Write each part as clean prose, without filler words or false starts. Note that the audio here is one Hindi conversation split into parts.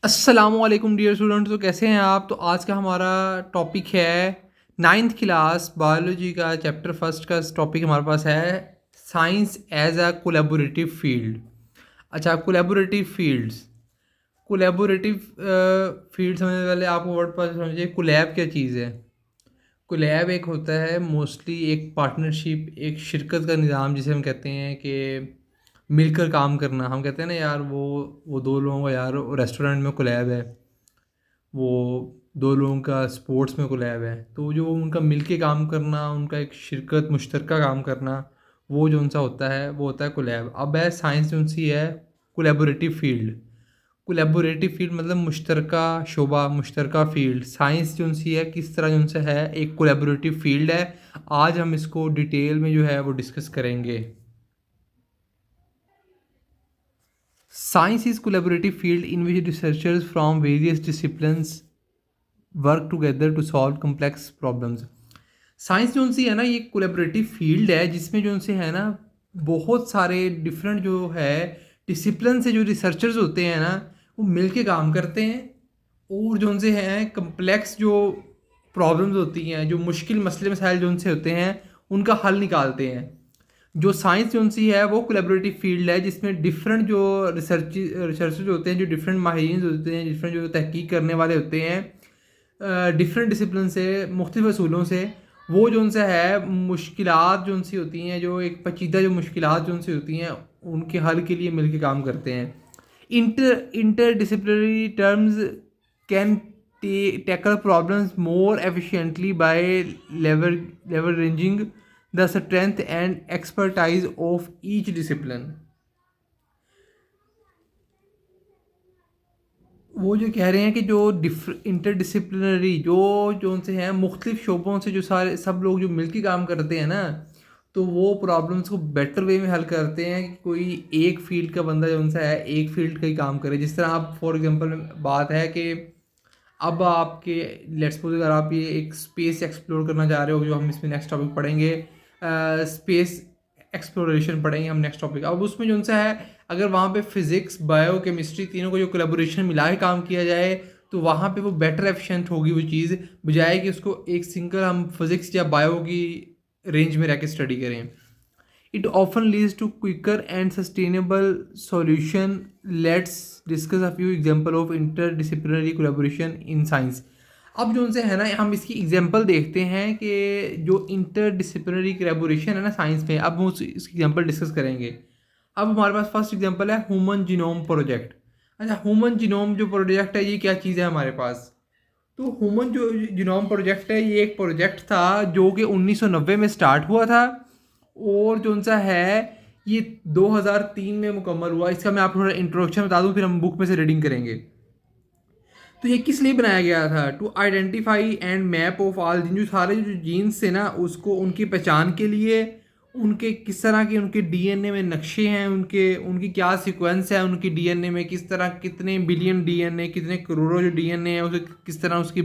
अस्सलामुअलैकुम डियर स्टूडेंट्स। तो कैसे हैं आप? तो आज का हमारा टॉपिक है नाइन्थ क्लास बायोलॉजी का चैप्टर फर्स्ट का टॉपिक हमारे पास है science as a collaborative field. अच्छा, कोलैबोरेटिव फील्ड्स, कोलैबोरेटिव फील्ड समझने से पहले आपको वर्ड पर समझिए कोलैब क्या चीज़ है। कोलैब एक होता है मोस्टली एक पार्टनरशिप, एक शिरकत का निज़ाम जिसे हम कहते हैं कि मिलकर काम करना। हम कहते हैं ना यार वो दो लोगों का यार रेस्टोरेंट में कोलैब है, वो दो लोगों का स्पोर्ट्स में कोलैब है। तो जो उनका मिल के काम करना, उनका एक शिरकत मुश्तरका काम करना, वो जो उनसा होता है वो होता है कोलैब। अब है साइंस जो उनसी है कोलैबोरेटिव फील्ड। कोलैबोरेटिव फील्ड मतलब मुश्तरका शोबा, मुश्तरका फील्ड। साइंस जो उनसी है किस तरह जो उनसे है एक कोलैबोरेटिव फील्ड है। आज हम इसको डिटेल में जो है वो डिस्कस करेंगे। Science is collaborative field in which researchers from various disciplines work together to solve complex problems. Science जो उनसी है ना ये कोलेबरेटिव फील्ड है जिसमें जो उनसे है ना बहुत सारे डिफरेंट जो है डिसिप्लिन से जो रिसर्चर्स होते हैं ना वो मिल के काम करते हैं और जो उनसे हैं कम्प्लेक्स जो प्रॉब्लम्स होती हैं, जो मुश्किल मसले मसाइल जो उनसे होते हैं उनका हल निकालते हैं। जो साइंस जो उनसी है वो कोलेबरेटिव फील्ड है जिसमें डिफरेंट जो रिसर्चर्स होते हैं, जो डिफरेंट माहिरीन होते हैं, डिफरेंट जो तहकीक करने वाले होते हैं डिफरेंट डिसिप्लिन से, मुख्तलिफ असूलों से, वो जो उनसे है मुश्किलात जो उनसी होती हैं, जो एक पेचीदा जो मुश्किलात जो उनसे होती हैं उनके हल के लिए मिलकर काम करते हैं। Interdisciplinary teams can tackle problems more efficiently by leveraging the strength and expertise of each discipline. वो जो कह रहे हैं कि जो इंटरडिसिप्लिनरी जो जो उनसे हैं मुख्तलिफ शोबों से जो सारे सब लोग जो मिलकर काम करते हैं ना, तो वो प्रॉब्लम्स को बेटर वे में हल करते हैं कि कोई एक फील्ड का बंदा जो उनसे है एक फील्ड का ही काम करे। जिस तरह आप फॉर एग्जांपल बात है कि अब आपके लेट्स सपोज अगर आप ये एक स्पेस एक्सप्लोर करना चाह रहे हो, जो हम इसमें नेक्स्ट टॉपिक पढ़ेंगे, स्पेस एक्सप्लोरेशन पढ़ेंगे हम नेक्स्ट टॉपिक। अब उसमें जो उनसे है अगर वहाँ पे फिज़िक्स बायो केमिस्ट्री तीनों को जो कोलैबोरेशन मिला के काम किया जाए तो वहाँ पे वो बेटर एफिशिएंट होगी वो चीज़, बजाय कि उसको एक सिंगल हम फिज़िक्स या बायो की रेंज में रह के स्टडी करें। It often leads to quicker and sustainable solution. Let's discuss a few example of interdisciplinary collaboration in science. अब जो उनसे है ना हम इसकी एग्जांपल देखते हैं कि जो इंटरडिसिप्लिनरी कोलैबोरेशन है ना साइंस में, अब हम इसकी एग्जांपल डिस्कस करेंगे। अब हमारे पास फर्स्ट एग्जांपल है ह्यूमन जीनोम प्रोजेक्ट। अच्छा, ह्यूमन जीनोम जो प्रोजेक्ट है ये क्या चीज़ है हमारे पास? तो ह्यूमन जो जीनोम प्रोजेक्ट है ये एक प्रोजेक्ट था जो कि 1990 में स्टार्ट हुआ था और जो उनसा है ये 2003 में मुकम्मल हुआ। इसका मैं आपको थोड़ा इंट्रोडक्शन बता दूं फिर हम बुक में से रीडिंग करेंगे। तो ये किस लिए बनाया गया था? To identify and map of all gene, जो सारे जो जीन्स थे ना उसको उनकी पहचान के लिए, उनके किस तरह के उनके डीएनए में नक्शे हैं, उनकी क्या सीक्वेंस है, उनकी डीएनए में किस तरह कितने बिलियन डीएनए, कितने करोड़ों जो डीएनए है उसे किस तरह उसकी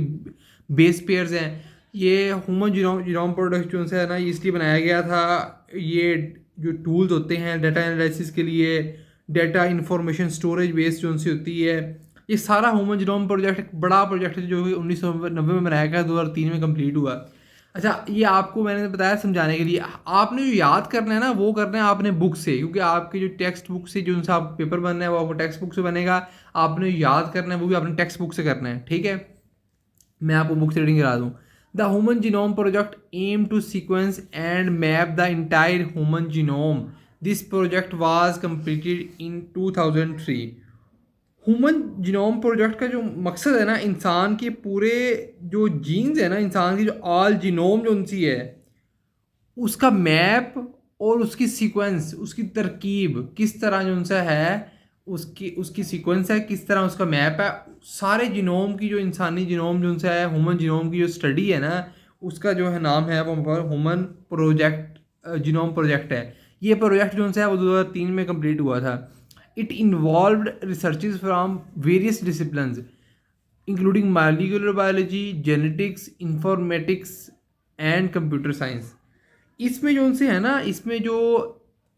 बेस पेयर्स हैं। ये ह्यूमन जीनोम प्रोडक्ट जो है ना ये इसलिए बनाया गया था। ये जो टूल्स होते हैं डाटा एनालिसिस के लिए, डाटा इंफॉर्मेशन स्टोरेज बेस जो उनसे होती है, ये सारा ह्यूमन जीनोम प्रोजेक्ट एक बड़ा प्रोजेक्ट है जो कि 1990 में बनाया गया, 2003 में कंप्लीट हुआ। अच्छा, ये आपको मैंने बताया समझाने के लिए। आपने जो याद करना है ना वो करना है आपने बुक से, क्योंकि आपके जो टेक्स्ट बुक से जो उनसे आप पेपर बनना है वो आपको टेक्स्ट बुक से बनेगा। आपने याद करना है वो भी आपने टेक्स्ट बुक से करना है, ठीक है? मैं आपको बुक से रीडिंग करा दूँ। The human genome project aim to sequence and map the entire human genome. This project was completed in 2003। Human genome project का जो मकसद है ना इंसान के पूरे जो जीन्स है ना, इंसान की जो ऑल जीनोम जो उनसी है उसका मैप और उसकी सीक्वेंस, उसकी तरकीब किस तरह जो उनसे है, उसकी उसकी सीक्वेंस है किस तरह, उसका मैप है सारे जीनोम की, जो इंसानी जीनोम जो उनसे है ह्यूमन जीनोम की जो स्टडी है ना उसका जो है नाम है वो ह्यूमन प्रोजेक्ट जीनोम प्रोजेक्ट है। ये प्रोजेक्ट जो उनसे है वो 2003 में कंप्लीट हुआ था। It involved researches from various disciplines including molecular biology, genetics, informatics and computer science. इसमें जो उनसे है ना इसमें जो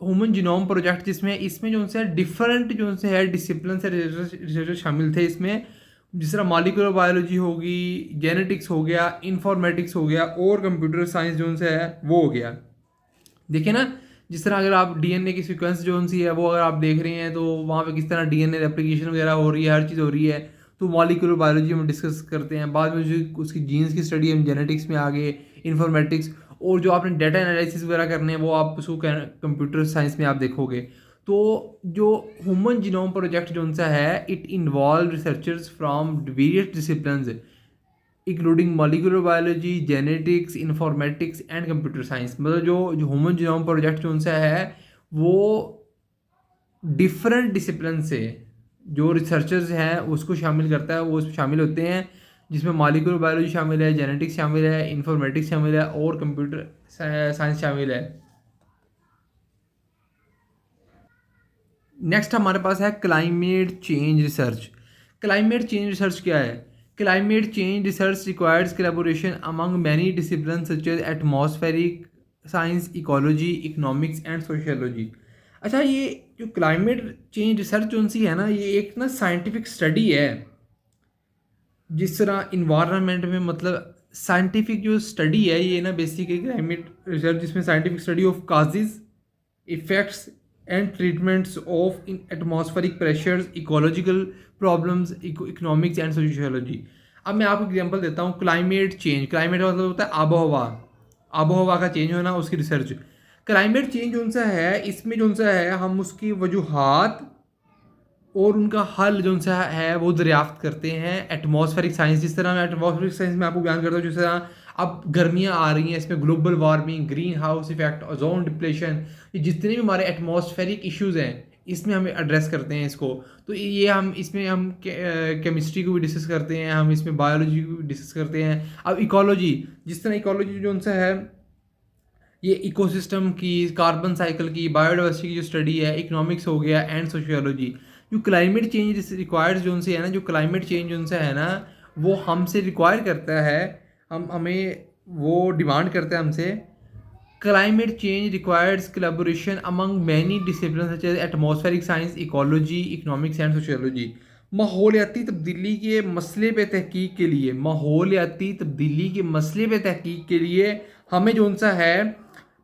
ह्यूमन जीनोम प्रोजेक्ट, जिसमें इसमें जो से डिफरेंट जो से है डिसिप्लिन से रिसर्चर शामिल थे इसमें, जिस तरह मॉलिक्यूलर बायोलॉजी होगी, जेनेटिक्स हो गया, इंफॉर्मेटिक्स हो गया, और कंप्यूटर साइंस जो से है वो हो गया। देखिए ना, जिस तरह अगर आप डीएनए की सीक्वेंस जो सी है वो अगर आप देख रहे हैं तो वहाँ पे किस तरह डीएनए रेप्लिकेशन वगैरह हो रही है, हर चीज़ हो रही है। तो मॉलिक्यूलर बायोलॉजी हम डिस्कस करते हैं, बाद में जो उसकी जीन्स की स्टडी हम जेनेटिक्स में आ गए, इन्फॉर्मेटिक्स, और जो आपने डाटा एनालिसिस वगैरह करने हैं वो आप उसको कंप्यूटर साइंस में आप देखोगे। तो जो ह्यूमन जीनोम प्रोजेक्ट जो सा है, it involve researchers from various disciplines including molecular biology, genetics, informatics and computer science. मतलब जो ह्यूमन जीनोम प्रोजेक्ट जो उनसे है वो डिफरेंट डिसिप्लिन से जो रिसर्चर्स हैं उसको शामिल करता है, वो उसमें शामिल होते हैं, जिसमें मॉलिक्यूलर बायोलॉजी शामिल है, जेनेटिक्स शामिल है, इंफॉर्मेटिक्स शामिल है, और कंप्यूटर साइंस शामिल है। नेक्स्ट हमारे पास है climate change research. Climate change research क्या है? Climate change research requires collaboration among many discipline such as atmospheric science, ecology, economics and sociology. अच्छा, ये जो क्लाइमेट चेंज रिसर्च जो सी है ना, ये एक ना साइंटिफिक स्टडी है। जिस तरह इन्वायरमेंट में, मतलब साइंटिफिक जो स्टडी है ये ना बेसिकली क्लाइमेट रिसर्च, जिसमें scientific study of causes, effects and treatments of in atmospheric pressures, ecological problems, economics and sociology. अब मैं आपको एग्जांपल देता हूँ। क्लाइमेट चेंज, क्लाइमेट का मतलब होता है आबोहवा, आबोहवा का चेंज होना, उसकी रिसर्च। क्लाइमेट चेंज जो सा है, इसमें जो सा है हम उसकी वजूहात और उनका हल जो सा है वो दरियाफ्त करते हैं एटमॉस्फेरिक साइंस। जिस तरह मैं एटमॉस्फेरिक साइंस में आपको बयान करता हूँ, जिस तरह अब गर्मियाँ आ रही हैं, इसमें global warming, green house effect, ozone depletion, ये जितने भी हमारे एटमॉस्फेरिक इश्यूज हैं इसमें हम एड्रेस करते हैं इसको। तो ये हम इसमें हम केमिस्ट्री को भी डिस्कस करते हैं, हम इसमें बायोलॉजी को भी डिस्कस करते हैं। अब इकोलॉजी, जिस तरह इकोलॉजी जो उनसे है ये इकोसिस्टम की, कार्बन साइकिल की, बायोडाइवर्सिटी की जो स्टडी है, इकोनॉमिक्स हो गया एंड सोशियोलॉजी। जो क्लाइमेट चेंज रिक्वायर्स जो उनसे है ना, जो क्लाइमेट चेंज उनसे है ना, वो हमसे रिक्वायर करता है, हमें वो डिमांड करता है हमसे। Climate change requires collaboration among many discipline such as atmospheric science, ecology, economics and sociology. माहौलियाती तब्दीली के मसले पे तहकीक के लिए, माहौलियाती तब्दीली के मसले पे तहकीक के लिए हमें जो सा है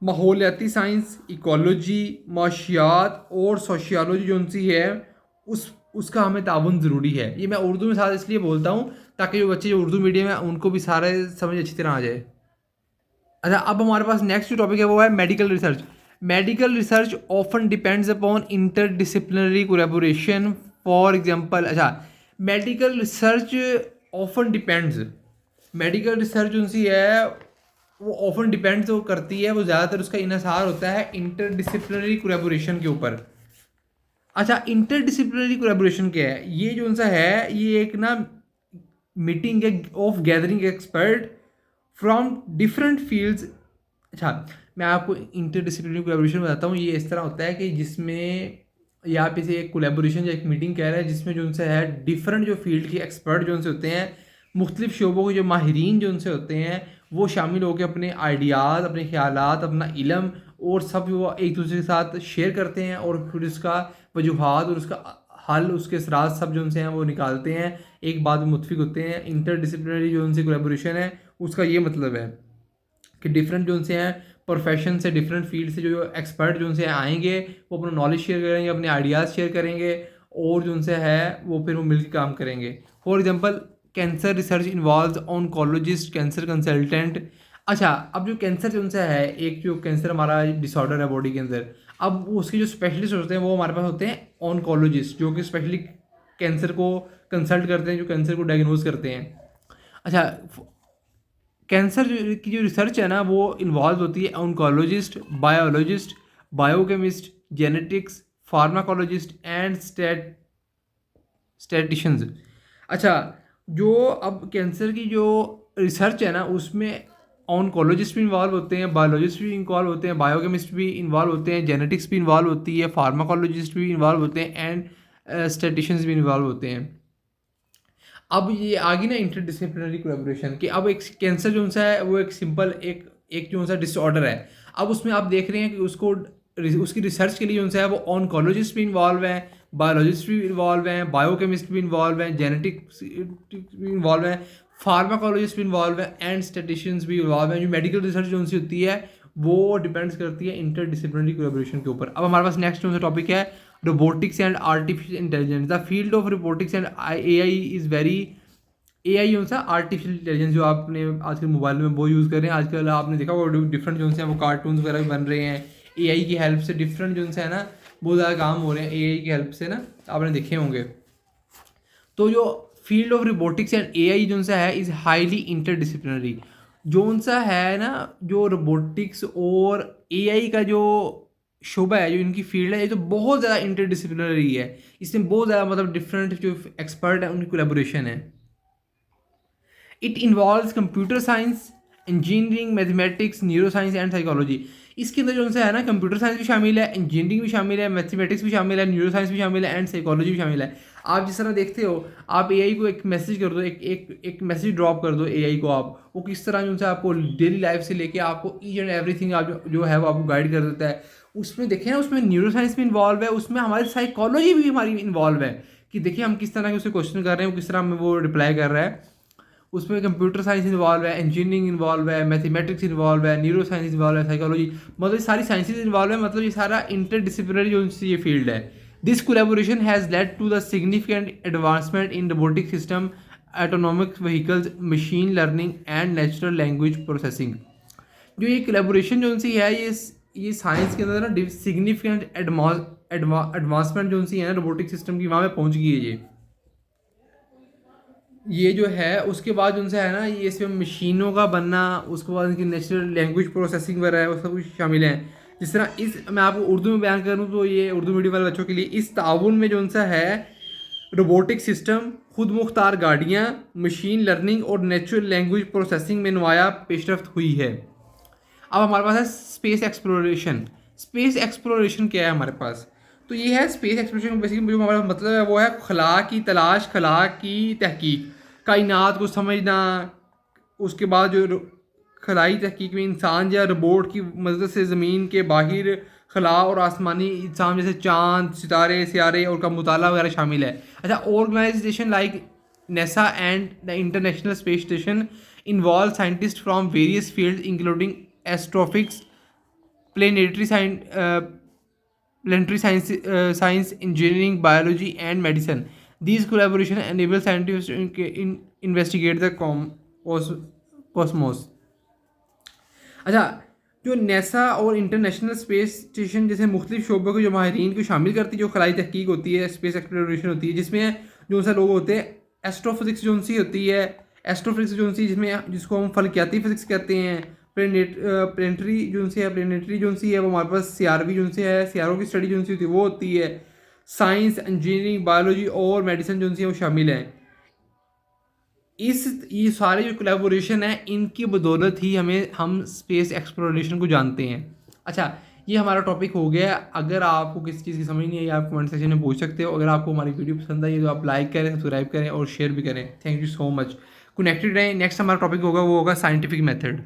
माहौलियाती साइंस, इकोलॉजी, माशियात और सोशियोलॉजी जो सी है उसका हमें ताउन ज़रूरी है। ये मैं उर्दू में साथ इसलिए बोलता हूँ ताकि जो बच्चे जो उर्दू मीडियम है उनको भी सारे समझ अच्छी तरह आ जाए। अच्छा, अब हमारे पास नेक्स्ट जो टॉपिक है वो है medical research. Medical research often depends upon interdisciplinary collaboration. For example, अच्छा, medical research often depends, medical research जो सी है वो ऑफन डिपेंड तो करती है, वो ज़्यादातर उसका इन्हिसार होता है इंटर डिसिप्लिनरी कोलैबोरेशन के ऊपर। अच्छा, इंटर डिसिप्लिनरी कोलैबोरेशन क्या है? ये जो सा है ये एक ना मीटिंग है of gathering expert from different fields. अच्छा, मैं आपको इंटर डिसिप्लिनरी कोलैबोरेशन बताता हूँ। ये इस तरह होता है कि जिसमें या आप इसे एक कोलैबोरेशन या एक मीटिंग कह रहे हैं, जिसमें जो उनसे है डिफरेंट जो फील्ड के एक्सपर्ट जो उनसे होते हैं, मुख्तलिफ शोबों के जो माहिरीन जो उनसे होते हैं, वो शामिल होकर अपने आइडियाज़, अपने ख्यालात, अपना इलम और सब वो एक दूसरे के साथ शेयर करते हैं, और फिर उसका वजूहात और उसका हल, उसके असरात सब जो उनसे हैं वो निकालते हैं, एक बात में मुतफिक होते हैं। इंटर डिसिप्लिनरी जो उनसे कोलैबोरेशन है उसका ये मतलब है कि डिफरेंट जो उनसे हैं प्रोफेशन से, डिफरेंट फील्ड से जो एक्सपर्ट जो उनसे आएंगे, वो अपना नॉलेज शेयर करेंगे, अपने आइडियाज़ शेयर करेंगे, और जो उनसे है वो फिर वो मिलकर काम करेंगे। For example, cancer research involve oncologist, cancer consultant. अच्छा, अब जो कैंसर जो उनसे है, एक जो कैंसर हमारा डिसऑर्डर है बॉडी के अंदर, अब उसके जो स्पेशलिस्ट होते हैं वो हमारे पास होते हैं ऑनकोलॉजिस्ट, जो कि स्पेशली कैंसर को कंसल्ट करते हैं, जो कैंसर को डायग्नोज करते हैं। अच्छा, कैंसर की जो रिसर्च है ना वो इन्वॉल्व होती है oncologist, biologist, biochemist, genetics, pharmacologist and statisticians. अच्छा, जो अब कैंसर की जो रिसर्च है ना उसमें ऑन्कोलॉजिस्ट भी इन्वॉल्व होते हैं, बायोलॉजिस्ट भी इन्वॉल्व होते हैं, बायोकेमिस्ट भी इन्वॉल्व होते हैं, जेनेटिक्स भी इन्वॉल्व होती है, फार्माकोलॉजिस्ट भी इन्वॉल्व होते हैं, एंड स्टैटिशियंस भी इन्वॉल्व होते हैं। अब ये आ गई ना इंटरडिसिप्लिनरी कोलैबोरेशन कि अब एक कैंसर जो सा है वो एक सिंपल एक एक जो सा डिसऑर्डर है। अब उसमें आप देख रहे हैं कि उसको उसकी रिसर्च के लिए उनसे है वो ऑनकोलॉजिस्ट भी इन्वॉल्व हैं, बायोलॉजिस्ट भी इन्वॉल्व हैं, बायोकेमिस्ट भी इन्वॉल्व हैं, जेनेटिक्स भी इन्वॉल्व हैं, फार्माकोलॉजिस्ट भी इन्वॉल्व हैं, एंड स्टैटिशियंस भी इन्वॉल्व हैं। जो मेडिकल रिसर्च जो उनसे होती है वो डिपेंड्स करती है इंटरडिसिप्लिनरी कोलैबोरेशन के ऊपर। अब हमारे पास नेक्स्ट जो टॉपिक है robotics and artificial intelligence. The field of robotics and AI is very, AI जो सा आर्टिफिशियल इंटेलिजेंस जो आपने आजकल मोबाइल में वो यूज़ कर रहे हैं। आजकल आपने देखा वो डिफरेंट जो से वो कार्टून्स वगैरह भी बन रहे हैं AI की हेल्प से। डिफरेंट जो से है ना बहुत ज़्यादा काम हो रहे हैं AI की हेल्प से ना, आपने देखे होंगे। तो जो field of robotics and AI जो सा है इज़ हाईली इंटरडिसिप्लिनरी। जो सा है ना जो रोबोटिक्स और AI का जो शोबा है, जो इनकी फील्ड है, ये तो बहुत ज़्यादा इंटरडिसिप्लिनरी है। इसमें बहुत ज़्यादा मतलब डिफरेंट जो एक्सपर्ट है उनकी कोलैबोरेशन है। It involves computer science, engineering, mathematics, neuro science and psychology. इसके अंदर जो है ना कंप्यूटर साइंस भी शामिल है, इंजीनियरिंग भी शामिल है, मैथमेटिक्स भी शामिल है, न्यूरो साइंस भी शामिल है, एंड साइकोलॉजी भी शामिल है। आप जिस तरह देखते हो, आप AI को एक मैसेज कर दो, एक मैसेज ड्रॉप कर दो AI को, आप वो किस तरह जो आपको डेली लाइफ से लेके आपको ईच एंड एवरीथिंग आप जो है वो आपको गाइड कर देता है। उसमें देखें ना, उसमें न्यूरो साइंस भी इन्वॉल्व है, उसमें हमारी साइकोलॉजी भी हमारी इन्वॉल्व है कि देखिए हम किस तरह के उसे क्वेश्चन कर रहे हैं, वो किस तरह हमें वो रिप्लाई कर रहा है। उसमें कंप्यूटर साइंस इन्वॉल्व है, इंजीनियरिंग इन्वॉल्व है, मैथमेटिक्स इन्वॉल्व है, न्यूरो साइंस इन्वॉल्व है, साइकोलॉजी, मतलब ये सारी साइंसेज इन्वॉल्व है। मतलब ये सारा इंटरडिसिप्लिनरी जो ये फील्ड है। This collaboration has led to the significant advancement in robotic system, autonomic vehicles, machine learning and natural language processing. जो ये कोलैबोरेशन जो उनसी है ये साइंस के अंदर ना सिग्निफिकेंट एडवांसमेंट जो उनसी है ना रोबोटिक सिस्टम की, वहाँ पे पहुँच गई है ये जो है। उसके बाद उनसे है ना ये इसमें मशीनों का बनना, उसके बाद उनकी नेचुरल लैंग्वेज प्रोसेसिंग वगैरह है, वो सब कुछ शामिल है। जिस तरह इस मैं आपको उर्दू में बयान करूँ तो ये उर्दू मीडियम वाले बच्चों के लिए इस ताउन में जो उनसा है रोबोटिक सिस्टम, खुद मुख्तार गाड़ियाँ, मशीन लर्निंग और नेचुरल लैंग्वेज प्रोसेसिंग में नुमाया पेशरफ्त हुई है। अब हमारे पास है स्पेस एक्सप्लोरेशन। स्पेस एक्सप्लोरेशन क्या है हमारे पास? तो ये है स्पेस एक्सप्लोरेशन बेसिकली जो हमारा मतलब है वो है खला की तलाश, खला की तहकीक, कायनात को समझना। उसके बाद जो खलाई तहकीक में इंसान या रोबोट की मदद से ज़मीन के बाहर खला और आसमानी इंसान जैसे चाँद, सितारे, सियारे और का मुताला वगैरह शामिल है। अच्छा, organisation like NASA and the international space station involve scientist from various field including astrophysics, planetary science, engineering, biology, and medicine. These collaboration enable scientists to investigate the cosmos. अच्छा, जो नेसा और इंटरनेशनल स्पेस स्टेशन जैसे मुख्तलिफ शोबों के जो माहिरीन को शामिल करती है, जो खलाई तहकीक होती है, स्पेस एक्सप्लोरेशन होती है, जिसमें जो सा लोग होते हैं एस्ट्रोफिजिक्स जो उनसी होती है, एस्ट्रोफिजिक्स जो उनसी जिसको हम फलकियाती फिजिक्स कहते हैं, प्लेनेटरी जो उनसे है, प्लेनेटरी जो उनसी है वो हमारे पास CRV जो उनसे है, सियारों की स्टडी जो उनसी होती है वो होती है। साइंस, इंजीनियरिंग, बायोलॉजी और मेडिसिन जो उनसी है वो शामिल है। ये सारे जो कोलैबोरेशन है इनकी बदौलत ही हम स्पेस एक्सप्लोरेशन को जानते हैं। अच्छा, ये हमारा टॉपिक हो गया। अगर आपको किसी चीज़ की समझ नहीं आई आप कमेंट सेक्शन में पूछ सकते हो। अगर आपको हमारी वीडियो पसंद आई तो आप लाइक करें, सब्सक्राइब करें और शेयर भी करें। Thank you so much. Connected रहें। नेक्स्ट हमारा टॉपिक होगा वो होगा साइंटिफिक मेथड।